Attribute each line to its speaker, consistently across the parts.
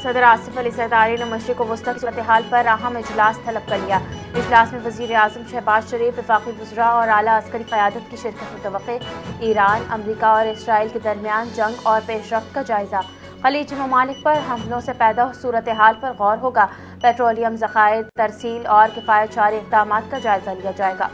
Speaker 1: صدر آصف علی زرداری نے مشرق وسطی کی صورتحال پر اہم اجلاس طلب کر لیا۔ اجلاس میں وزیر اعظم شہباز شریف، وفاقی وزراء اور اعلیٰ عسکری قیادت کی شرکت متوقع۔ ایران، امریکہ اور اسرائیل کے درمیان جنگ اور پیش رفت کا جائزہ۔ خلیجی ممالک پر حملوں سے پیدا صورتحال پر غور ہوگا۔ پیٹرولیم ذخائر ترسیل اور کفایت جاری اقدامات کا جائزہ لیا جائے گا۔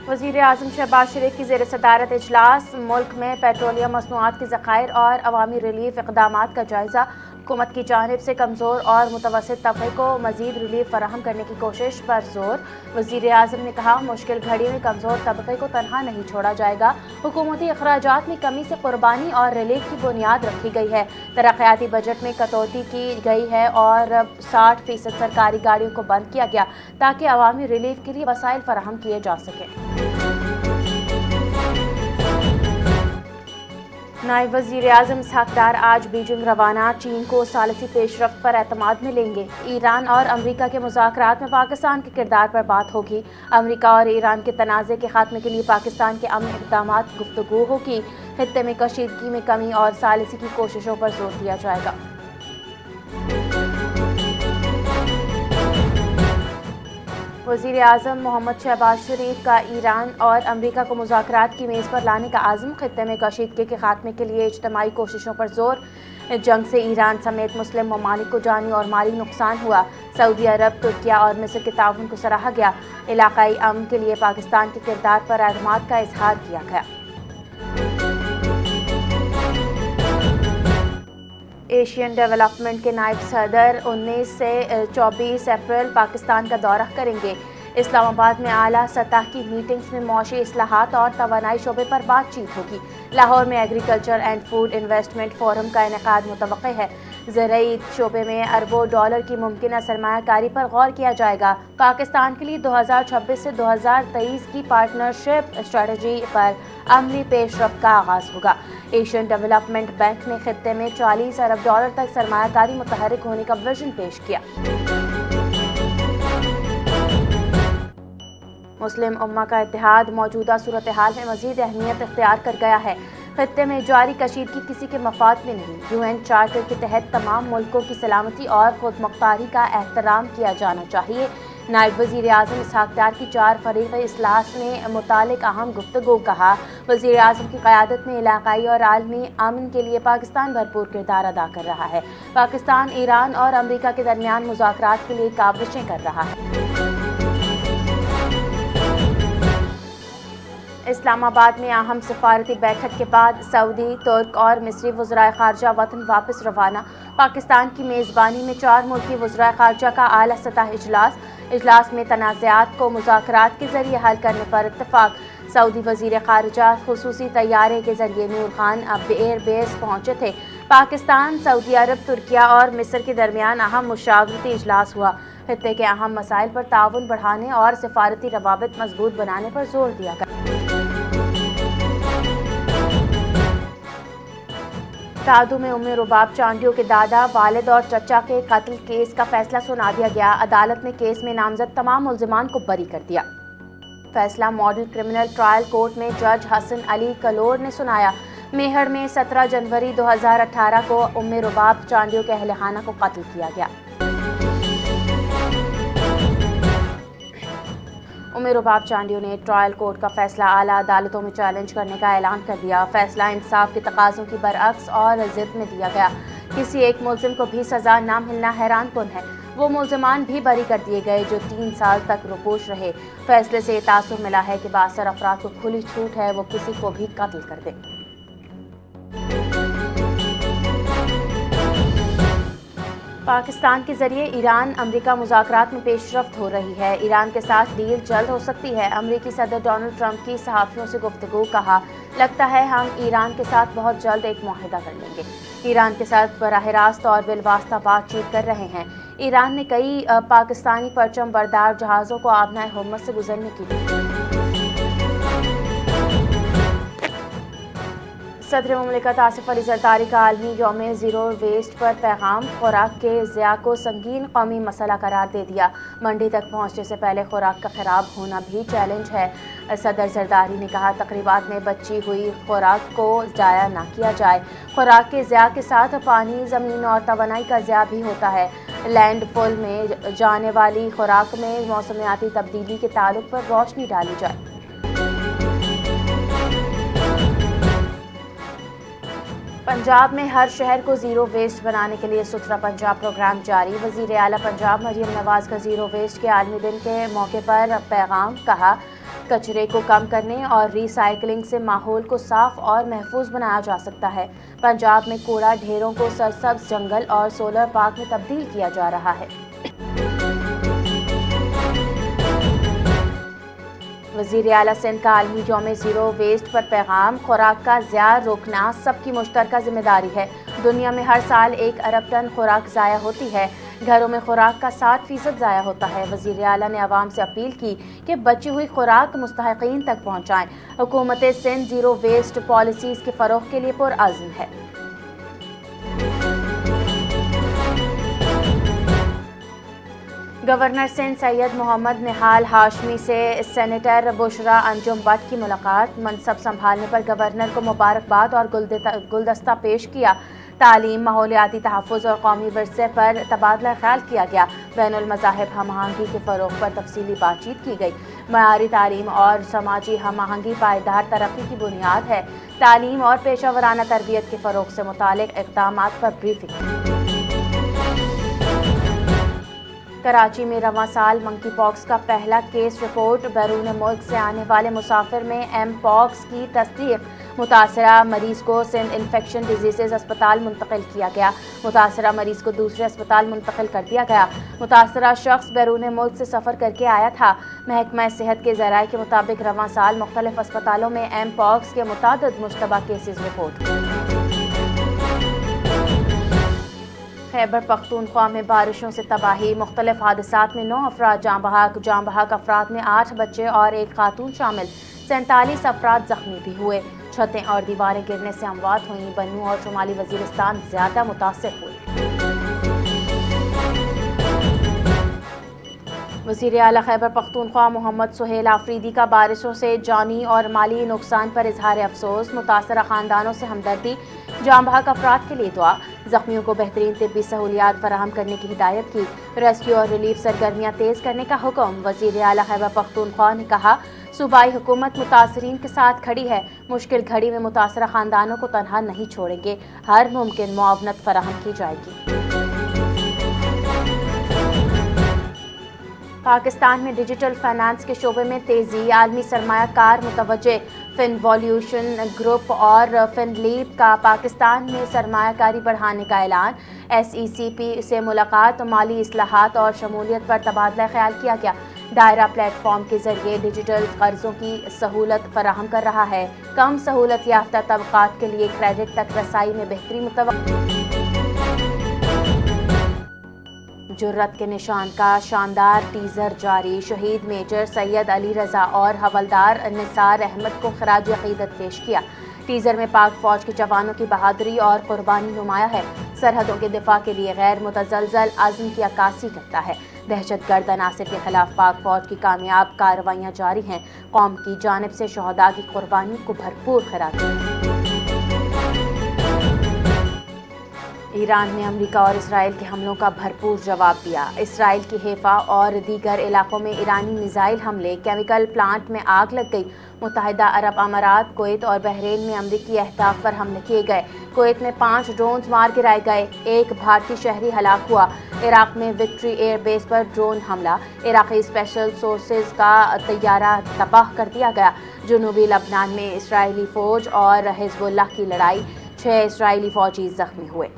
Speaker 1: وزیر اعظم شہباز شریف کی زیر صدارت اجلاس، ملک میں پیٹرولیم مصنوعات کے ذخائر اور عوامی ریلیف اقدامات کا جائزہ۔ حکومت کی جانب سے کمزور اور متوسط طبقے کو مزید ریلیف فراہم کرنے کی کوشش پر زور۔ وزیر اعظم نے کہا، مشکل گھڑی میں کمزور طبقے کو تنہا نہیں چھوڑا جائے گا۔ حکومتی اخراجات میں کمی سے قربانی اور ریلیف کی بنیاد رکھی گئی ہے۔ ترقیاتی بجٹ میں کٹوتی کی گئی ہے اور 60% سرکاری گاڑیوں کو بند کیا گیا تاکہ عوامی ریلیف کے لیے وسائل فراہم کیے جا سکیں۔ نائب وزیر اعظم اسحاق ڈار آج بیجنگ روانہ، چین کو ثالثی پیش رفت پر اعتماد میں لیں گے۔ ایران اور امریکہ کے مذاکرات میں پاکستان کے کردار پر بات ہوگی۔ امریکہ اور ایران کے تنازع کے خاتمے کے لیے پاکستان کے امن اقدامات گفتگو ہوگی۔ خطے میں کشیدگی میں کمی اور ثالثی کی کوششوں پر زور دیا جائے گا۔ وزیر اعظم محمد شہباز شریف کا ایران اور امریکہ کو مذاکرات کی میز پر لانے کا عزم۔ خطے میں کشیدگی کے خاتمے کے لیے اجتماعی کوششوں پر زور۔ جنگ سے ایران سمیت مسلم ممالک کو جانی اور مالی نقصان ہوا۔ سعودی عرب، ترکیہ اور مصر کے تعاون کو سراہا گیا۔ علاقائی امن کے لیے پاکستان کے کردار پر اعتماد کا اظہار کیا گیا۔ ایشین ڈیولپمنٹ کے نائب صدر 19 سے 24 اپریل پاکستان کا دورہ کریں گے۔ اسلام آباد میں اعلیٰ سطح کی میٹنگز میں معاشی اصلاحات اور توانائی شعبے پر بات چیت ہوگی۔ لاہور میں agriculture and food investment forum کا انعقاد متوقع ہے۔ زرعی شعبے میں اربوں ڈالر کی ممکنہ سرمایہ کاری پر غور کیا جائے گا۔ پاکستان کے لیے 2026 سے 2023 کی پارٹنرشپ اسٹریٹجی پر عملی پیش رفت کا آغاز ہوگا۔ ایشین ڈیولپمنٹ بینک نے خطے میں 40 ارب ڈالر تک سرمایہ کاری متحرک ہونے کا ویژن پیش کیا۔ مسلم امہ کا اتحاد موجودہ صورتحال میں مزید اہمیت اختیار کر گیا ہے۔ خطے میں جاری کشیدگی کسی کے مفاد میں نہیں۔ UN چارٹر کے تحت تمام ملکوں کی سلامتی اور خود مختاری کا احترام کیا جانا چاہیے۔ نائب وزیر اعظم اسحاق ڈار کی 4 فریقی اجلاس میں متعلق اہم گفتگو۔ کہا، وزیر اعظم کی قیادت میں علاقائی اور عالمی امن کے لیے پاکستان بھرپور کردار ادا کر رہا ہے۔ پاکستان ایران اور امریکہ کے درمیان مذاکرات کے لیے کاوشیں کر رہا ہے۔ اسلام آباد میں اہم سفارتی بیٹھک کے بعد سعودی، ترک اور مصری وزرائے خارجہ وطن واپس روانہ۔ پاکستان کی میزبانی میں 4 ملکی وزرائے خارجہ کا اعلیٰ سطح اجلاس میں تنازعات کو مذاکرات کے ذریعے حل کرنے پر اتفاق۔ سعودی وزیر خارجہ خصوصی طیارے کے ذریعے نور خان ایئر بیس پہنچے تھے۔ پاکستان، سعودی عرب، ترکیہ اور مصر کے درمیان اہم مشاورتی اجلاس ہوا۔ خطے کے اہم مسائل پر تعاون بڑھانے اور سفارتی روابط مضبوط بنانے پر زور دیا گیا۔ تادو میں رباب چانڈیو کے دادا، والد اور چچا کے قتل کیس کا فیصلہ سنا دیا گیا۔ عدالت نے کیس میں نامزد تمام ملزمان کو بری کر دیا۔ فیصلہ ماڈل کرمنل ٹرائل کورٹ میں جج حسن علی کلور نے سنایا۔ میہر میں 17 جنوری 2018 کو رباب چانڈیو کے اہل خانہ کو قتل کیا گیا۔ رباب چانڈیو نے ٹرائل کورٹ کا فیصلہ اعلیٰ عدالتوں میں چیلنج کرنے کا اعلان کر دیا۔ فیصلہ انصاف کے تقاضوں کی برعکس اور ضد میں دیا گیا۔ کسی ایک ملزم کو بھی سزا نہ ملنا حیران کن ہے۔ وہ ملزمان بھی بری کر دیے گئے جو 3 سال تک روپوش رہے۔ فیصلے سے یہ تاثر ملا ہے کہ بااثر افراد کو کھلی چھوٹ ہے وہ کسی کو بھی قتل کر دیں۔ پاکستان کے ذریعے ایران امریکہ مذاکرات میں پیش رفت ہو رہی ہے۔ ایران کے ساتھ ڈیل جلد ہو سکتی ہے۔ امریکی صدر ڈونلڈ ٹرمپ کی صحافیوں سے گفتگو۔ کہا، لگتا ہے ہم ایران کے ساتھ بہت جلد ایک معاہدہ کر لیں گے۔ ایران کے ساتھ براہ راست اور بالواسطہ بات چیت کر رہے ہیں۔ ایران نے کئی پاکستانی پرچم بردار جہازوں کو آبنائے حرمت سے گزرنے کی صدر مملکت آصف علی زرداری کا عالمی یوم زیرو ویسٹ پر پیغام۔ خوراک کے ضیاع کو سنگین قومی مسئلہ قرار دے دیا۔ منڈی تک پہنچنے سے پہلے خوراک کا خراب ہونا بھی چیلنج ہے۔ صدر زرداری نے کہا تقریبات میں بچی ہوئی خوراک کو ضائع نہ کیا جائے۔ خوراک کے ضیاع کے ساتھ پانی، زمین اور توانائی کا ضیاع بھی ہوتا ہے۔ لینڈ فل میں جانے والی خوراک میں موسمیاتی تبدیلی کے تعلق پر روشنی ڈالی جائے۔ پنجاب میں ہر شہر کو زیرو ویسٹ بنانے کے لیے ستھرا پنجاب پروگرام جاری۔ وزیر اعلیٰ پنجاب مریم نواز کا زیرو ویسٹ کے عالمی دن کے موقع پر پیغام، کہا کچرے کو کم کرنے اور ری سائیکلنگ سے ماحول کو صاف اور محفوظ بنایا جا سکتا ہے۔ پنجاب میں کوڑا ڈھیروں کو سرسبز جنگل اور سولر پارک میں تبدیل کیا جا رہا ہے۔ وزیر اعلیٰ سندھ کا عالمی یوم زیرو ویسٹ پر پیغام، خوراک کا ضیاع روکنا سب کی مشترکہ ذمہ داری ہے۔ دنیا میں ہر سال 1 ارب ٹن خوراک ضائع ہوتی ہے۔ گھروں میں خوراک کا 60% ضائع ہوتا ہے۔ وزیر اعلیٰ نے عوام سے اپیل کی کہ بچی ہوئی خوراک مستحقین تک پہنچائیں۔ حکومت سندھ زیرو ویسٹ پالیسیز کے فروغ کے لیے پرعزم ہے۔ گورنر سندھ سید محمد نہال ہاشمی سے سینیٹر بشرا انجم بٹ کی ملاقات۔ منصب سنبھالنے پر گورنر کو مبارکباد اور گلدستہ پیش کیا۔ تعلیم، ماحولیاتی تحفظ اور قومی ورثے پر تبادلہ خیال کیا گیا۔ بین المذاہب ہم آہنگی کے فروغ پر تفصیلی بات چیت کی گئی۔ معیاری تعلیم اور سماجی ہم آہنگی پائیدار ترقی کی بنیاد ہے۔ تعلیم اور پیشہ ورانہ تربیت کے فروغ سے متعلق اقدامات پر بریفنگ۔ کراچی میں رواں سال منکی پاکس کا پہلا کیس رپورٹ۔ بیرون ملک سے آنے والے مسافر میں ایم پاکس کی تصدیق۔ متاثرہ مریض کو سندھ انفیکشن ڈیزیزز اسپتال منتقل کیا گیا۔ متاثرہ مریض کو دوسرے اسپتال منتقل کر دیا گیا۔ متاثرہ شخص بیرون ملک سے سفر کر کے آیا تھا۔ محکمہ صحت کے ذرائع کے مطابق رواں سال مختلف اسپتالوں میں ایم پاکس کے متعدد مشتبہ کیسز رپورٹ۔ خیبر پختونخوا میں بارشوں سے تباہی، مختلف حادثات میں 9 افراد جاں بحق افراد میں 8 بچے اور 1 خاتون شامل، 47 افراد زخمی بھی ہوئے۔ چھتیں اور دیواریں گرنے سے اموات ہوئیں۔ بنوں اور شمالی وزیرستان زیادہ متاثر ہوئے۔ وزیر اعلیٰ خیبر پختونخوا محمد سہیل آفریدی کا بارشوں سے جانی اور مالی نقصان پر اظہار افسوس۔ متاثرہ خاندانوں سے ہمدردی، جاں بحق افراد کے لیے دعا۔ زخمیوں کو بہترین طبی سہولیات فراہم کرنے کی ہدایت کی۔ ریسکیو اور ریلیف سرگرمیاں تیز کرنے کا حکم۔ وزیر اعلیٰ خیبر پختونخوا نے کہا صوبائی حکومت متاثرین کے ساتھ کھڑی ہے۔ مشکل گھڑی میں متاثرہ خاندانوں کو تنہا نہیں چھوڑیں گے۔ ہر ممکن معاونت فراہم کی جائے گی۔ پاکستان میں ڈیجیٹل فائنانس کے شعبے میں تیزی، عالمی سرمایہ کار متوجہ۔ فنولیوشن گروپ اور فن لیپ کا پاکستان میں سرمایہ کاری بڑھانے کا اعلان۔ ایس ای سی پی سے ملاقات، مالی اصلاحات اور شمولیت پر تبادلہ خیال کیا گیا۔ دائرہ پلیٹ فارم کے ذریعے ڈیجیٹل قرضوں کی سہولت فراہم کر رہا ہے۔ کم سہولت یافتہ طبقات کے لیے کریڈٹ تک رسائی میں بہتری متوقع۔ جرأت کے نشان کا شاندار ٹیزر جاری۔ شہید میجر سید علی رضا اور حوالدار نثار احمد کو خراج عقیدت پیش کیا۔ ٹیزر میں پاک فوج کے جوانوں کی بہادری اور قربانی نمایاں ہے۔ سرحدوں کے دفاع کے لیے غیر متزلزل عزم کی عکاسی کرتا ہے۔ دہشت گرد عناصر کے خلاف پاک فوج کی کامیاب کارروائیاں جاری ہیں۔ قوم کی جانب سے شہداء کی قربانی کو بھرپور خراج۔ ایران نے امریکہ اور اسرائیل کے حملوں کا بھرپور جواب دیا۔ اسرائیل کی حیفا اور دیگر علاقوں میں ایرانی میزائل حملے، کیمیکل پلانٹ میں آگ لگ گئی۔ متحدہ عرب امارات، کویت اور بحرین میں امریکی اہداف پر حملے کیے گئے۔ کویت میں 5 ڈرونز مار گرائے گئے، 1 بھارتی شہری ہلاک ہوا۔ عراق میں وکٹری ایئر بیس پر ڈرون حملہ، عراقی اسپیشل فورسز کا طیارہ تباہ کر دیا گیا۔ جنوبی لبنان میں اسرائیلی فوج اور حزب اللہ کی لڑائی، 6 اسرائیلی فوجی زخمی ہوئے۔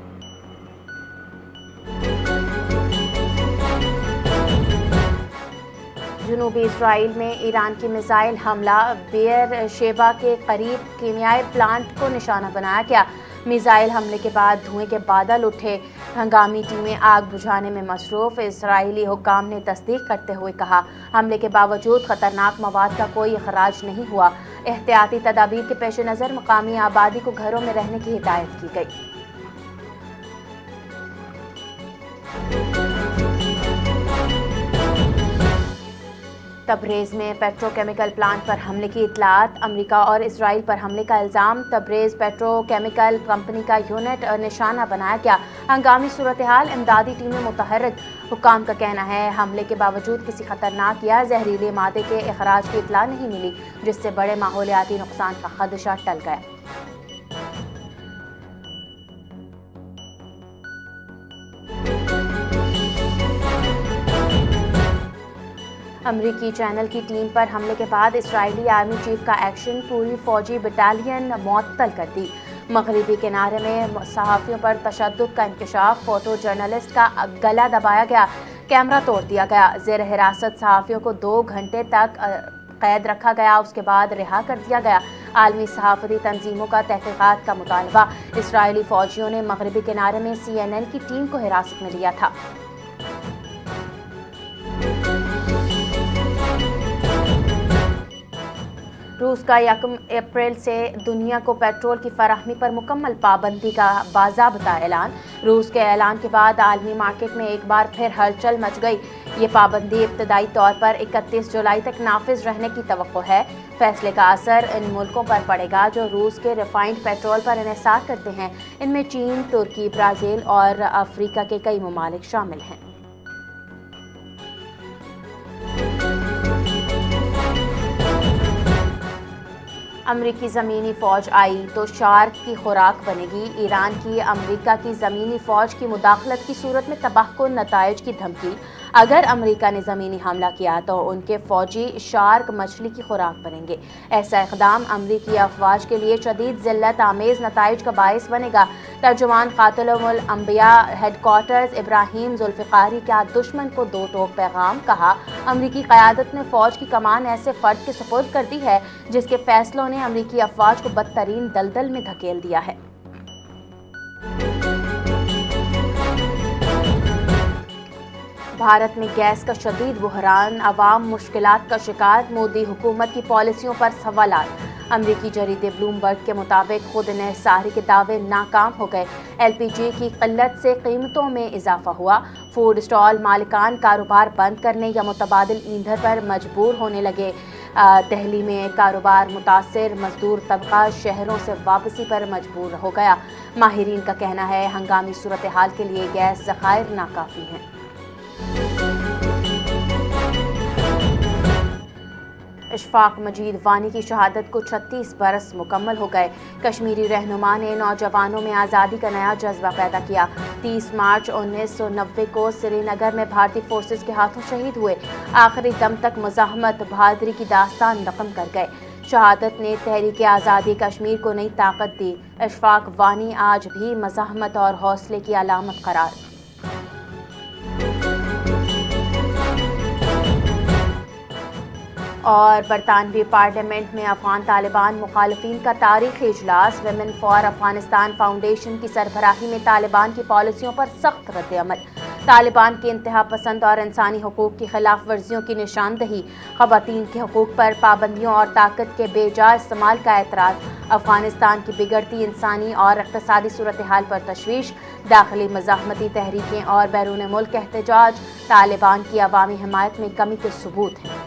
Speaker 1: جنوبی اسرائیل میں ایران کی میزائل حملہ، بیر شیبہ کے قریب کیمیائی پلانٹ کو نشانہ بنایا گیا۔ میزائل حملے کے بعد دھوئیں کے بادل اٹھے۔ ہنگامی ٹیمیں آگ بجھانے میں مصروف۔ اسرائیلی حکام نے تصدیق کرتے ہوئے کہا حملے کے باوجود خطرناک مواد کا کوئی اخراج نہیں ہوا۔ احتیاطی تدابیر کے پیش نظر مقامی آبادی کو گھروں میں رہنے کی ہدایت کی گئی۔ تبریز میں پیٹرو کیمیکل پلانٹ پر حملے کی اطلاعات، امریکہ اور اسرائیل پر حملے کا الزام، تبریز پیٹرو کیمیکل کمپنی کا یونٹ نشانہ بنایا گیا، ہنگامی صورتحال، امدادی ٹیمیں متحرک۔ حکام کا کہنا ہے حملے کے باوجود کسی خطرناک یا زہریلے مادے کے اخراج کی اطلاع نہیں ملی، جس سے بڑے ماحولیاتی نقصان کا خدشہ ٹل گیا۔ امریکی چینل کی ٹیم پر حملے کے بعد اسرائیلی آرمی چیف کا ایکشن، پوری فوجی بٹالین معطل کر دی۔ مغربی کنارے میں صحافیوں پر تشدد کا انکشاف، فوٹو جرنلسٹ کا گلا دبایا گیا، کیمرہ توڑ دیا گیا، زیر حراست صحافیوں کو 2 گھنٹے تک قید رکھا گیا، اس کے بعد رہا کر دیا گیا۔ عالمی صحافتی تنظیموں کا تحقیقات کا مطالبہ، اسرائیلی فوجیوں نے مغربی کنارے میں CNN کی ٹیم کو حراست میں لیا تھا۔ روس کا 1 اپریل سے دنیا کو پیٹرول کی فراہمی پر مکمل پابندی کا باضابطہ اعلان۔ روس کے اعلان کے بعد عالمی مارکیٹ میں ایک بار پھر ہلچل مچ گئی۔ یہ پابندی ابتدائی طور پر 31 جولائی تک نافذ رہنے کی توقع ہے۔ فیصلے کا اثر ان ملکوں پر پڑے گا جو روس کے ریفائنڈ پیٹرول پر انحصار کرتے ہیں۔ ان میں چین، ترکی، برازیل اور افریقہ کے کئی ممالک شامل ہیں۔ امریکی زمینی فوج آئی تو شارک کی خوراک بنے گی، ایران کی امریکہ کی زمینی فوج کی مداخلت کی صورت میں تباہ کن نتائج کی دھمکی۔ اگر امریکہ نے زمینی حملہ کیا تو ان کے فوجی شارک مچھلی کی خوراک بنیں گے۔ ایسا اقدام امریکی افواج کے لیے شدید ذلت آمیز نتائج کا باعث بنے گا۔ ترجمان خاتم الانبیاء ہیڈ کوارٹرز ابراہیم ذوالفقاری کا دشمن کو 2 ٹوک پیغام، کہا امریکی قیادت نے فوج کی کمان ایسے فرد کے سپرد کر دی ہے جس کے فیصلوں نے امریکی افواج کو بدترین دلدل میں دھکیل دیا ہے۔ بھارت میں گیس کا شدید بحران، عوام مشکلات کا شکار، مودی حکومت کی پالیسیوں پر سوالات۔ امریکی جریدے بلومبرگ کے مطابق خود انحصاری کے دعوے ناکام ہو گئے، LPG کی قلت سے قیمتوں میں اضافہ ہوا، فوڈ اسٹال مالکان کاروبار بند کرنے یا متبادل ایندھن پر مجبور ہونے لگے، دہلی میں کاروبار متاثر، مزدور طبقہ شہروں سے واپسی پر مجبور ہو گیا۔ ماہرین کا کہنا ہے ہنگامی صورتحال کے لیے گیس ذخائر ناکافی ہیں۔ اشفاق مجید وانی کی شہادت کو 36 برس مکمل ہو گئے۔ کشمیری رہنما نے نوجوانوں میں آزادی کا نیا جذبہ پیدا کیا۔ 30 مارچ 1990 کو سری نگر میں بھارتی فورسز کے ہاتھوں شہید ہوئے، آخری دم تک مزاحمت، بہادری کی داستان رقم کر گئے۔ شہادت نے تحریک آزادی کشمیر کو نئی طاقت دی۔ اشفاق وانی آج بھی مزاحمت اور حوصلے کی علامت قرار۔ اور برطانوی پارلیمنٹ میں افغان طالبان مخالفین کا تاریخی اجلاس، ویمن فار افغانستان فاؤنڈیشن کی سربراہی میں طالبان کی پالیسیوں پر سخت رد عمل، طالبان کی انتہا پسند اور انسانی حقوق کی خلاف ورزیوں کی نشاندہی، خواتین کے حقوق پر پابندیوں اور طاقت کے بے جا استعمال کا اعتراض، افغانستان کی بگڑتی انسانی اور اقتصادی صورتحال پر تشویش، داخلی مزاحمتی تحریکیں اور بیرون ملک احتجاج طالبان کی عوامی حمایت میں کمی کے ثبوت ہیں۔